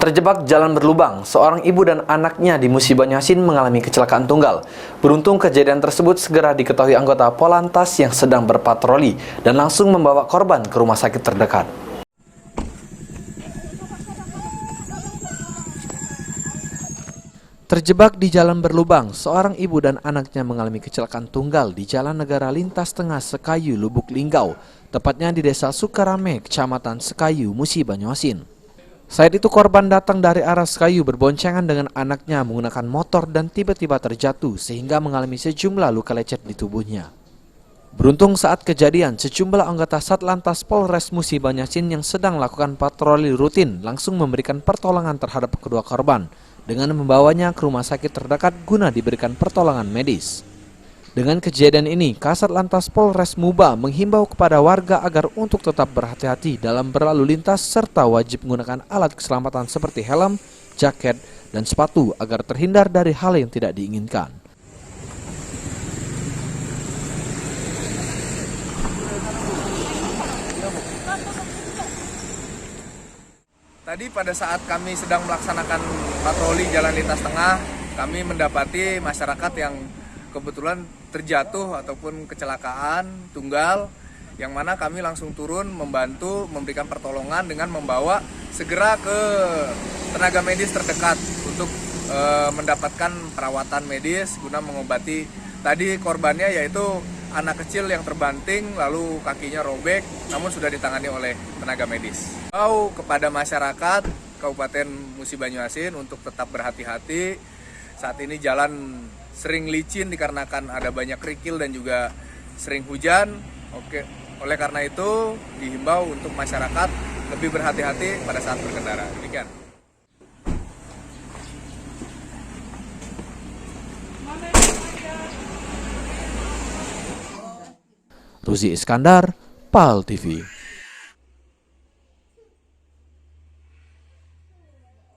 Terjebak jalan berlubang, seorang ibu dan anaknya di Musi Banyuasin mengalami kecelakaan tunggal. Beruntung kejadian tersebut segera diketahui anggota Polantas yang sedang berpatroli dan langsung membawa korban ke rumah sakit terdekat. Terjebak di jalan berlubang, seorang ibu dan anaknya mengalami kecelakaan tunggal di Jalan Negara Lintas Tengah Sekayu, Lubuk Linggau, tepatnya di Desa Sukarame, Kecamatan Sekayu, Musi Banyuasin. Saat itu korban datang dari arah Sekayu berboncengan dengan anaknya menggunakan motor dan tiba-tiba terjatuh sehingga mengalami sejumlah luka lecet di tubuhnya. Beruntung saat kejadian, sejumlah anggota Satlantas Polres Musi Banyuasin yang sedang melakukan patroli rutin langsung memberikan pertolongan terhadap kedua korban dengan membawanya ke rumah sakit terdekat guna diberikan pertolongan medis. Dengan kejadian ini, Kasat Lantas Polres Muba menghimbau kepada warga agar untuk tetap berhati-hati dalam berlalu lintas serta wajib menggunakan alat keselamatan seperti helm, jaket, dan sepatu agar terhindar dari hal yang tidak diinginkan. Tadi pada saat kami sedang melaksanakan patroli jalan lintas tengah, kami mendapati masyarakat yang kebetulan terjatuh ataupun kecelakaan tunggal, yang mana kami langsung turun membantu memberikan pertolongan dengan membawa segera ke tenaga medis terdekat untuk mendapatkan perawatan medis guna mengobati tadi korbannya, yaitu anak kecil yang terbanting lalu kakinya robek namun sudah ditangani oleh tenaga medis. Kepada masyarakat Kabupaten Musi Banyuasin untuk tetap berhati-hati. Saat ini jalan sering licin dikarenakan ada banyak kerikil dan juga sering hujan. Oleh karena itu dihimbau untuk masyarakat lebih berhati-hati pada saat berkendara. Demikian. Ruzi Iskandar, PAL TV.